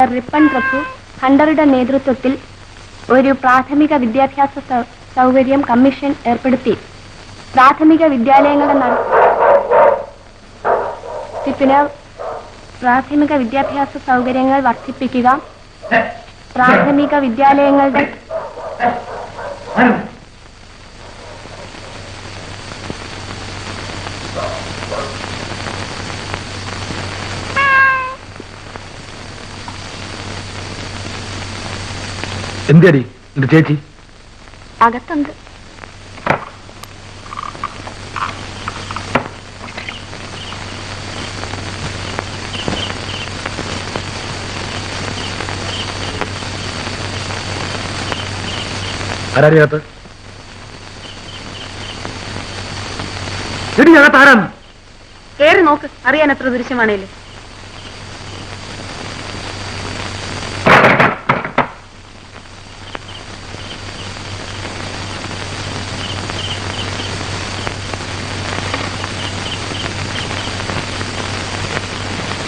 Ripon പ്രഭു ഹണ്ടറുടെ നേതൃത്വത്തിൽ ഒരു പ്രാഥമിക വിദ്യാഭ്യാസ സൗകര്യം കമ്മീഷൻ ഏർപ്പെടുത്തി. പ്രാഥമിക വിദ്യാലയങ്ങളുടെ നടത്തിപ്പിന് പ്രാഥമിക വിദ്യാഭ്യാസ സൗകര്യങ്ങൾ വർദ്ധിപ്പിക്കുക, പ്രാഥമിക വിദ്യാലയങ്ങളുടെ എന്തേടി എന്റെ ചേച്ചി അകത്തുണ്ട്. ആരാടിയകത്ത്? എടി അകത്ത് ആരാന്ന്? കേറി നോക്ക്, അറിയാൻ എത്ര ദൃശ്യമാണേല്.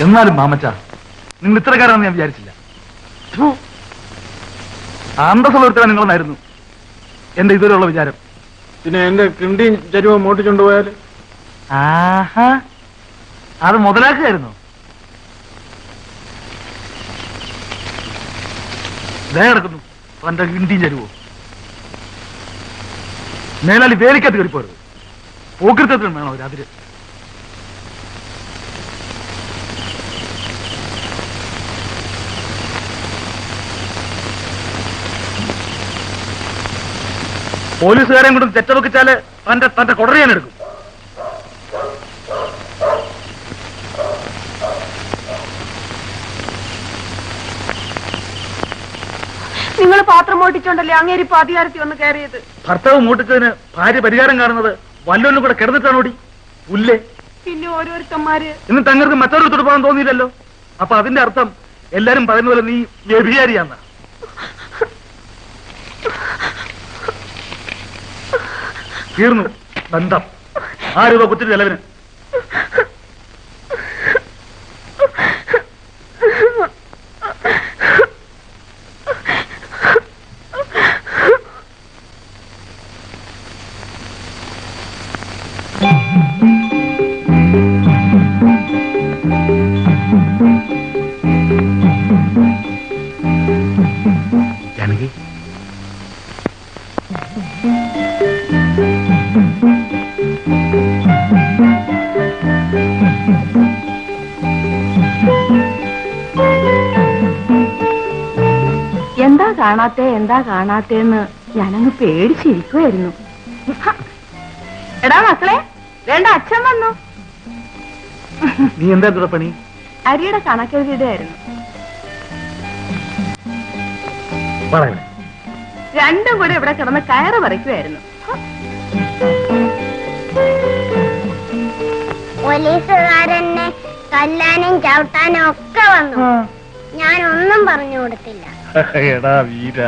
എന്നാലും മാമച്ച, നിങ്ങൾ ഇത്രക്കാരാണെന്ന് ഞാൻ വിചാരിച്ചില്ല. അന്തസ്സുള്ള ഒരുത്തരാ നിങ്ങളെന്നായിരുന്നു എന്റെ ഇതുവരെയുള്ള വിചാരം. പിന്നെ എന്റെ കിണ്ടിയും ചരുവും മോട്ടിച്ചുകൊണ്ടുപോയാല്? ആഹാ, അത് മുതലാക്കുകയായിരുന്നു. ദേ കിടക്കുന്നു തന്റെ കിണ്ടിയും ചരുവോ. മേലാലി വേലിക്കത്ത് കയറിപ്പോരുത്. പോക്കൃത്തത്തിനും വേണോ രാത്രി. പോലീസുകാരെയും കൊണ്ട് തെറ്റവെച്ചാല് തന്റെ കൊടറിയാനെടുക്കും. നിങ്ങൾ പാത്രം മോട്ടിച്ചോണ്ടല്ലേ അങ്ങേരിപ്പോ അധികാരത്തിൽ വന്ന് കയറിയത്? ഭർത്താവ് മൂട്ടിച്ചതിന് ഭാര്യ പരിഹാരം കാണുന്നത് വല്ലൊന്നും കൂടെ കിടന്നിട്ടാണോടി പുല്ലേ. പിന്നെ ഓരോരുത്തന്മാര് ഇന്ന് തങ്ങൾക്ക് മറ്റൊരു തുടപ്പാൻ തോന്നിയില്ലല്ലോ. അപ്പൊ അതിന്റെ അർത്ഥം എല്ലാരും പറയുന്ന പോലെ നീ വ്യഭിചാരിയാന്ന. തീർന്നു ബന്ധം. 6 രൂപ കുത്തിരി ചെലവിന്. ജാനകി, എന്താ കാണാത്തേന്ന് ഞാനങ്ങ് പേടിച്ചിരിക്കുമായിരുന്നു. എടാ മക്കളെ, വേണ്ട അച്ഛൻ വന്നു. നീ എന്താ പണി? അരിയുടെ കണക്കെഴുതിയിടായിരുന്നു. രണ്ടും കൂടെ ഇവിടെ കിടന്ന് കയറ് പറിക്കുമായിരുന്നു. പോലീസുകാരനെ തല്ലാനും ചവിട്ടാനും ഒക്കെ വന്നു. ഞാനൊന്നും പറഞ്ഞു കൊടുത്തില്ല. എടാ വീര,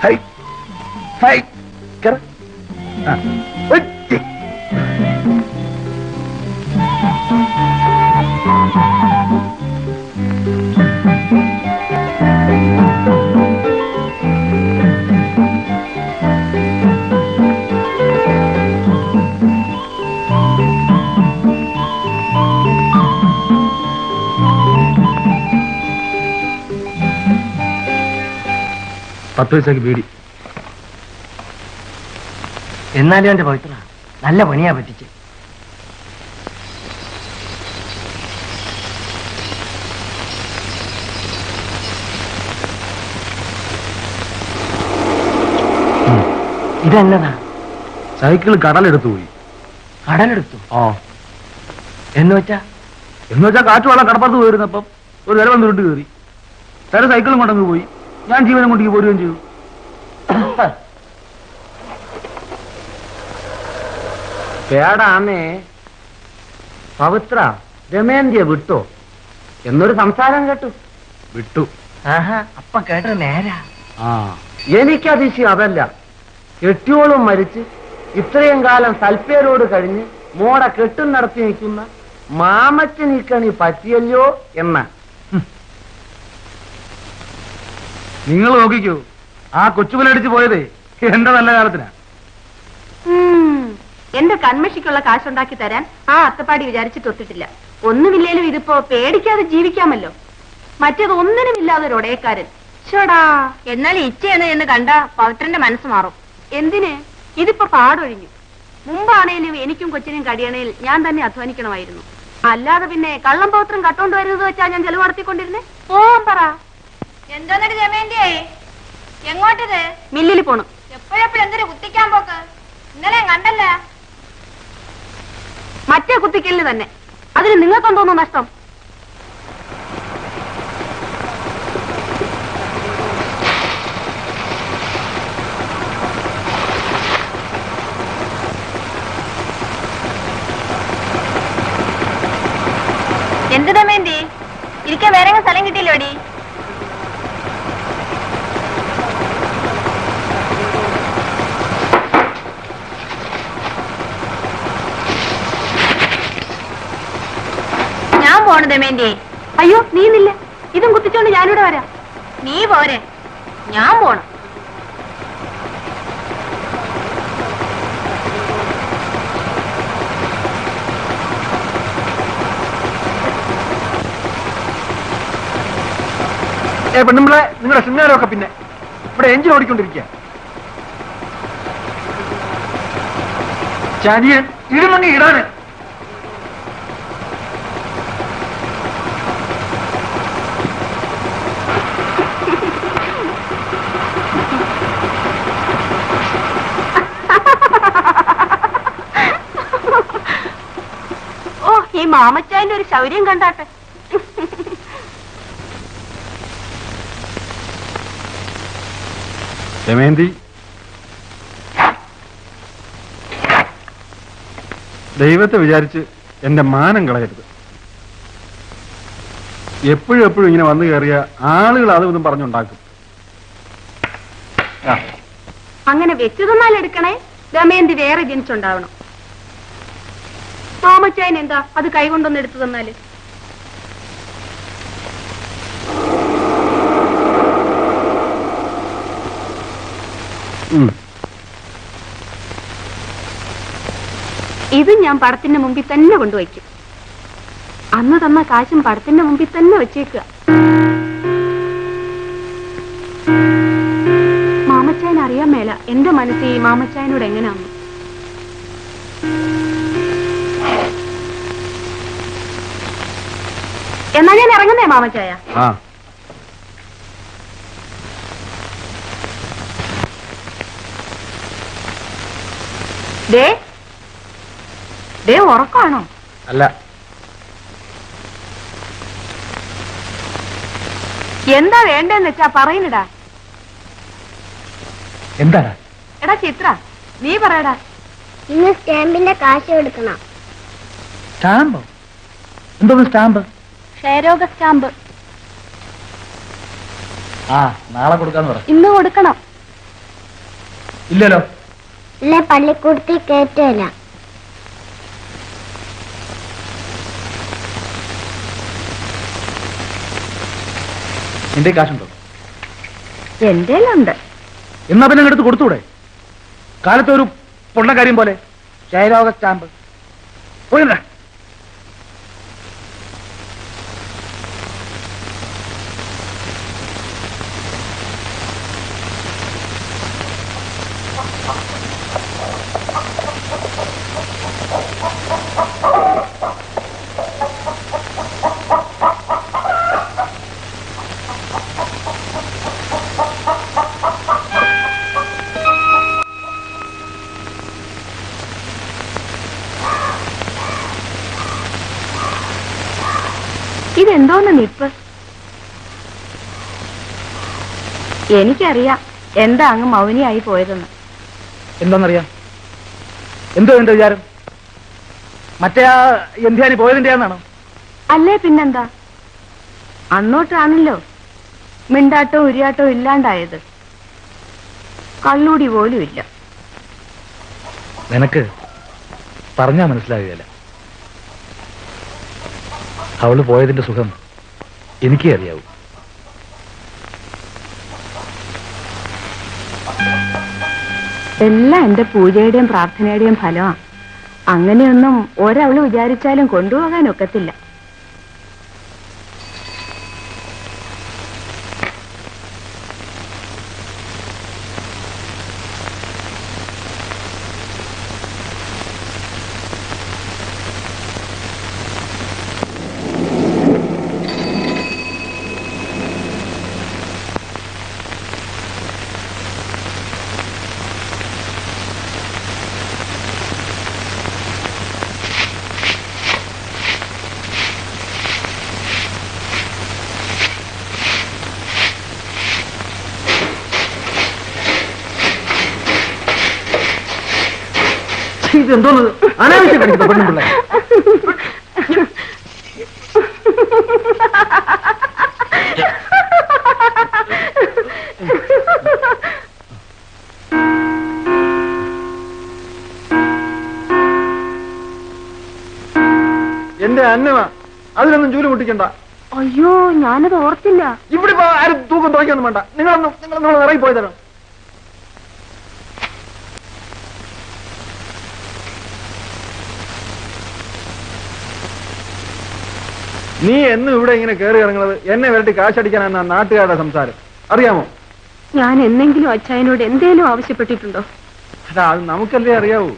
ഹൈ ഹൈ കറ. പത്ത് പൈസക്ക് ബീഡി. എന്നാലും എന്റെ പവിത്ര നല്ല പണിയാ പറ്റിച്ച്. ഇതെന്നതാ? സൈക്കിൾ കടലെടുത്തു പോയി. കടലെടുത്തു? ആ. എന്നുവെച്ചാ കാറ്റ് വെള്ളം കടപ്പുറത്ത് പോയിരുന്നപ്പം ഒരു വില വന്ന് വിട്ട് കയറി. തന്റെ സൈക്കിളും കൊണ്ടങ്ങ് പോയി. ഞാൻ ജീവനം കൊണ്ടേക്ക് പോരുകയും ചെയ്തു. പേടാമേ പവിത്ര രമേന്ദ്യ വിട്ടോ എന്നൊരു സംസാരം കേട്ടു. വിട്ടു. ആഹാ, അപ്പ കേട്ടത് നേരാ. ആ, എനിക്കതിശയം അതല്ല. കെട്ടിയോളും മരിച്ച് ഇത്രയും കാലം സൽപ്പേരോട് കഴിഞ്ഞ് മോടെ കെട്ടും നടത്തി നിൽക്കുന്ന മാമച്ചനിക്കണി പറ്റിയല്ലോ എന്ന. നിങ്ങൾ നോക്കിക്കൂ, ആ കൊച്ചുകുലടിച്ച് പോയതേ എന്റെ നല്ല കാലത്തിനാ. എന്റെ കൺമഷിക്കുള്ള കാശുണ്ടാക്കി തരാൻ ആ അത്തപ്പാടി വിചാരിച്ചിട്ട് ഒത്തിട്ടില്ല. ഒന്നുമില്ലേലും ഇതിപ്പോ പേടിക്കാതെ ജീവിക്കാമല്ലോ. മറ്റേത് ഒന്നിനുമില്ലാതെ ഒരു ഒടയക്കാരൻ. ഷോടാ, എന്നാൽ ഇച്ചയാണ് എന്ന് കണ്ട പവിത്രന്റെ മനസ്സ് മാറും. എന്തിന്? ഇതിപ്പോ പാടൊഴിഞ്ഞു. മുമ്പാണേലും എനിക്കും കൊച്ചിനും കടിയണയിൽ ഞാൻ തന്നെ അധ്വാനിക്കണമായിരുന്നു. അല്ലാതെ പിന്നെ കള്ളം പൗത്രം കട്ടോണ്ട് വരുന്നത് വെച്ചാ ഞാൻ ചെലവ് നടത്തിക്കൊണ്ടിരുന്നേ. പോവാൻ പറ. എന്തോന്നിട്ട് ജമേന്തിയേ? എങ്ങോട്ടത്? മില്ലിൽ പോണു. എപ്പോഴെപ്പോഴും എന്തൊരു കുത്തിക്കാൻ പോക്ക്? ഇന്നലെ കണ്ടല്ല. മറ്റേ കുത്തിക്കലിന് തന്നെ. അതിന് നിങ്ങൾക്കെന്തോന്നു നഷ്ടം? എന്ത് ദമയന്തി, ഇരിക്കാൻ വേറെ സ്ഥലം കിട്ടിയില്ലോടി? ഞാൻ പോണു ദമയന്തി. അയ്യോ, നീന്നില്ല. ഇതും കുത്തിച്ചോണ്ട് ഞാനിവിടെ വരാം. നീ പോരെ, ഞാൻ പോണം. പെണ്ണുമ്പളെ, നിങ്ങളുടെ സിംഗാരമൊക്കെ പിന്നെ ഇവിടെ എഞ്ചിൻ ഓടിക്കൊണ്ടിരിക്കുക. ചാരിയൻ ഇടുന്നെങ്കിൽ ഇടാന്. ഓ, ഈ മാമച്ചായന്റെ ഒരു ശൗര്യം കണ്ടാട്ടെ. ദമയന്തി, ദൈവത്തെ വിചാരിച്ച് എന്റെ മാനം കളയരുത്. എപ്പോഴും എപ്പോഴും ഇങ്ങനെ വന്നു കയറിയ ആളുകൾ അതും ഇതും പറഞ്ഞുണ്ടാക്കും. അങ്ങനെ വെച്ചു തന്നാൽ എടുക്കണേ. ദമയന്തി വേറെ ജനിച്ചുണ്ടാവണം. മാമച്ചായൻ എന്താ അത് കൈകൊണ്ടൊന്ന് എടുത്തു തന്നാല്? ഇത് ഞാൻ പടത്തിന്റെ മുമ്പിൽ തന്നെ കൊണ്ടുവയ്ക്കും. അന്ന് തന്ന കാശും പടത്തിന്റെ മുമ്പിൽ തന്നെ വെച്ചേക്കുക. മാമച്ചായൻ അറിയാൻ മേല എന്റെ മനസ്സിൽ ഈ മാമച്ചായനോട് എങ്ങനെയാന്ന്. എന്നാ ഞാൻ ഇറങ്ങുന്നേ മാമച്ചായ. ദേ ഉറക്കാണോ? അല്ല, എന്താ വേണ്ടെന്ന് വെച്ചാ പറയുന്നടാ. എന്താ? എടാ ചിത്ര, നീ പറയടാ. ഇന്ന് സ്റ്റാമ്പിന്റെ കാശ് കൊടുക്കണം. സ്റ്റാമ്പോ? എന്തോന്ന് സ്റ്റാമ്പ്? ക്ഷയരോഗ സ്റ്റാമ്പ്. നാളെ കൊടുക്കാന്ന് പറ. ഇന്ന് കൊടുക്കണം. ഇല്ലല്ലോ. ഇല്ലേ, പള്ളിക്കൂടത്തിൽ കയറ്റില്ല. എന്റെ കാശുണ്ടോ? എന്റെ ഉണ്ട്. എന്നാ പിന്നെ എടുത്ത് കൊടുത്തൂടെ? കാലത്തെ ഒരു പൊണ്ണക്കാര്യം പോലെ ക്ഷയരോഗ സ്റ്റാമ്പ്. പോയില്ല. ഇതെന്തോന്ന് നിപ്പ്? എനിക്കറിയാം എന്താ അങ്ങ് മൗനിയായി പോയതെന്ന്. എന്താന്നറിയാം? എന്തോ എന്റെ വിചാരം? മറ്റേ ആ എന്ധ്യാനി പോയതിന്റെയാന്നാണോ? അല്ലേ പിന്നെന്താ? അന്നോട്ടാണല്ലോ മിണ്ടാട്ടോ ഉരിയാട്ടോ ഇല്ലാണ്ടായത്. കള്ളൂടി പോലും ഇല്ല. നിനക്ക് പറഞ്ഞാ മനസ്സിലാകുകയല്ല. അവള് പോയതിന്റെ സുഖം എനിക്കേ അറിയാവൂ. എല്ലാം എന്റെ പൂജയുടെയും പ്രാർത്ഥനയുടെയും ഫലമാ. അങ്ങനെയൊന്നും ഒരവള് വിചാരിച്ചാലും കൊണ്ടുപോകാൻ ഒക്കത്തില്ല. ഇതെന്തോന്നത് അനാവശ്യം കാണിക്കുന്ന പെണ്ണുപിള്ളേ. എന്റെ അന്നമാ, അതിനൊന്നും ജോലി മുട്ടിക്കണ്ട. അയ്യോ, ഞാനത് ഓർത്തില്ല. ഇവിടെ ഇപ്പൊ ആരും തൂക്കം തുറയ്ക്കൊന്നും വേണ്ട. നിങ്ങൾ ഇറങ്ങി പോയി തരാം. നീ എന്നും ഇവിടെ ഇങ്ങനെ കയറി ഇറങ്ങുന്നത് എന്നെ വരട്ടി കാശടിക്കാനാണ് നാട്ടുകാരുടെ സംസാരം, അറിയാമോ? ഞാൻ എന്നെങ്കിലും അച്ചായനോട് എന്തേലും ആവശ്യപ്പെട്ടിട്ടുണ്ടോ? അതാ, അത് നമുക്കല്ലേ അറിയാവൂ.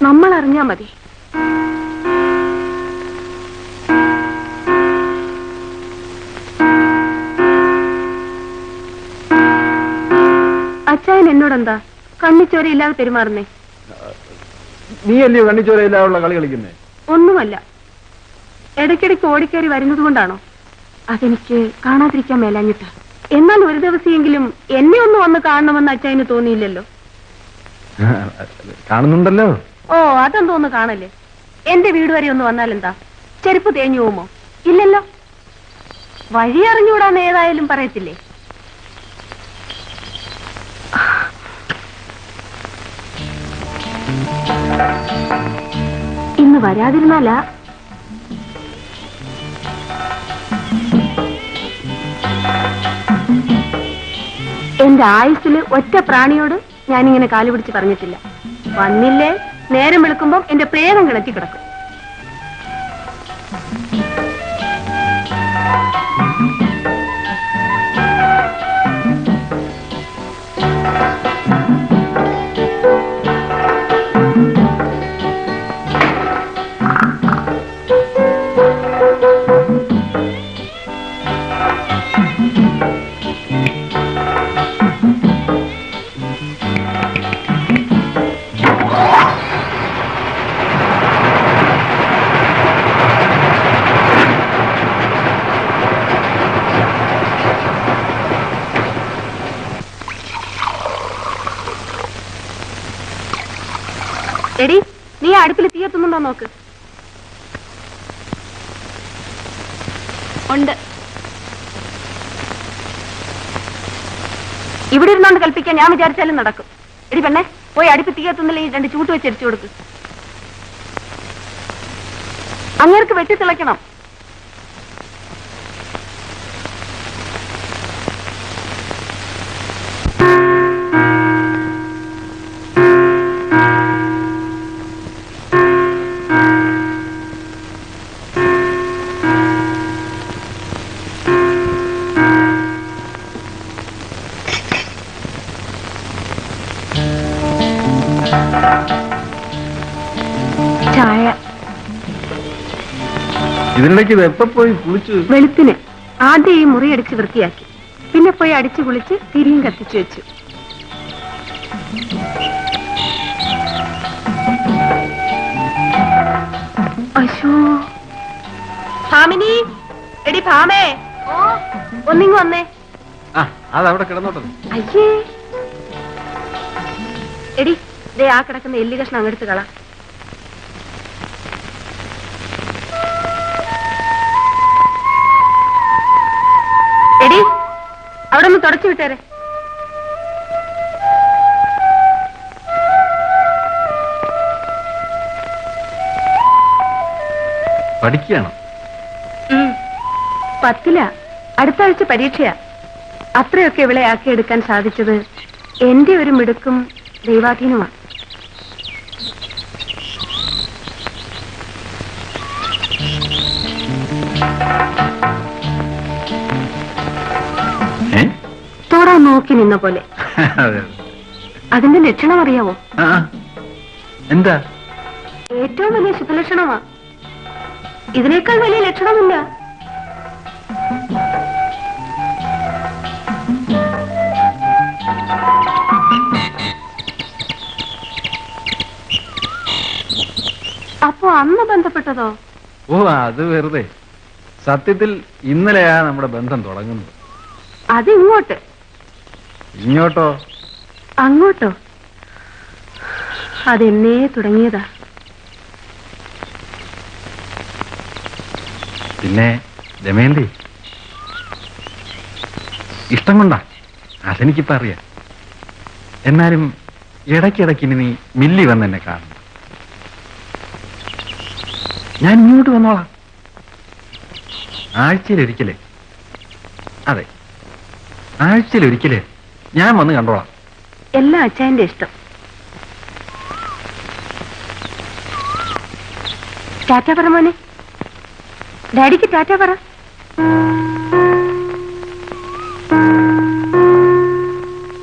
നമ്മൾ അറിഞ്ഞാ മതി. അച്ചായൻ എന്നോടെന്താ കണ്ണിച്ചോരയില്ലാതെ പെരുമാറുന്നേ? നീ അല്ലയോ കണ്ണിച്ചോരയില്ലാതുള്ള കളി കളിക്കുന്നേ? ഒന്നുമല്ല, ഇടയ്ക്കിടയ്ക്ക് ഓടിക്കയറി വരുന്നത് കൊണ്ടാണോ? അതെനിക്ക് കാണാതിരിക്കാൻ മേലാഞ്ഞിട്ടാ. എന്നാൽ ഒരു ദിവസമെങ്കിലും എന്നെ ഒന്ന് വന്ന് കാണണമെന്ന് അച്ചായന് തോന്നിയില്ലല്ലോ? കാണുന്നുണ്ടല്ലോ. ഓ, അതെന്തോന്ന് കാണല്ലേ? എന്റെ വീട് വരെ ഒന്ന് വന്നാലെന്താ, ചെരുപ്പ് തേഞ്ഞു പോമോ? ഇല്ലല്ലോ. വഴി അറിഞ്ഞുകൂടാന്ന് ഏതായാലും പറയത്തില്ലേ? ഇന്ന് വരാതിരുന്നാലാ. എന്റെ ആയുസ്സില് ഒറ്റ പ്രാണിയോട് ഞാനിങ്ങനെ കാലുപിടിച്ച് പറഞ്ഞിട്ടില്ല. വന്നില്ലേ, നേരം വെളുക്കുമ്പം എന്റെ പ്രേതം കിടത്തി കിടക്കും. എടി, നീ അടുപ്പിൽ തീയത്തുന്നുണ്ടോ നോക്ക്. ഉണ്ട്. ഇവിടെ ഇരുന്നോണ്ട് കൽപ്പിക്കാൻ ഞാൻ വിചാരിച്ചാലും നടക്കും. എടി പെണ്ണെ, പോയി അടുപ്പ് തീയത്തുന്നില്ല, ഈ 2 ചൂട്ട് വെച്ച് എരിച്ചു കൊടുക്ക്. അങ്ങേർക്ക് വെട്ടി തിളയ്ക്കണം. ചായ. ഇതിനിടയ്ക്ക് ഇത് എപ്പോ പോയി കുളിച്ചു? വെളുപ്പിന് ആദ്യം ഈ മുറി അടിച്ച് വൃത്തിയാക്കി, പിന്നെ പോയി അടിച്ചു കുളിച്ച് തിരിയും കത്തിച്ചു വെച്ചു. അശോ, ഭാമിനി, എടി ഭാമേ, ഒന്നിങ്ങ് വന്നേ. അതവിടെ കിടന്നോട്ടെ. അയ്യേ, എടി ദേ ആ കിടക്കുന്ന എല്ലി കഷ്ണം അങ്ങെടുത്ത് കള. എടി, അവിടെ ഒന്ന് തുടച്ചു വിട്ടേരെ. പഠിക്കുകയാണോ? 10ലാ. അടുത്ത ആഴ്ച പരീക്ഷയാ. അത്രയൊക്കെ ഇവളെ ആക്കിയെടുക്കാൻ സാധിച്ചത് എന്റെ ഒരു മിടുക്കും ദൈവാധീനമാണ്. തോറാ നോക്കി നിന്ന പോലെ. അതിന്റെ ലക്ഷണം അറിയാവോ? എന്താ? ഏറ്റവും വലിയ ശുഭലക്ഷണമാ. ഇതിനേക്കാൾ വലിയ ലക്ഷണമില്ല. അപ്പോ അന്ന് ബന്ധപ്പെട്ടതോ? ഓ, അത് വെറുതെ. സത്യത്തിൽ ഇന്നലെയാ നമ്മുടെ ബന്ധം തുടങ്ങുന്നത്. അത് ഇങ്ങോട്ട്. ഇങ്ങോട്ടോ? അങ്ങോട്ടോ? അതെന്നേ തുടങ്ങിയതാ. പിന്നെ ദമയന്തി, ഇഷ്ടം കൊണ്ടാ, അതെനിക്കിപ്പോ അറിയാം. എന്നാലും ഇടയ്ക്കിടയ്ക്ക് ഇനി നീ മില്ലി വന്ന് എന്നെ കാണണം. ഞാൻ ഇങ്ങോട്ട് വന്നോളാം. ആഴ്ചയിലൊരിക്കലേ, അതെ, ആഴ്ചയിലൊരിക്കലേ ഞാൻ വന്ന് കണ്ടോളാം. എല്ലാം അച്ഛന്റെ ഇഷ്ടം. ടാറ്റ പറ മോനെ. ഡാഡിക്ക് ടാറ്റ പറ.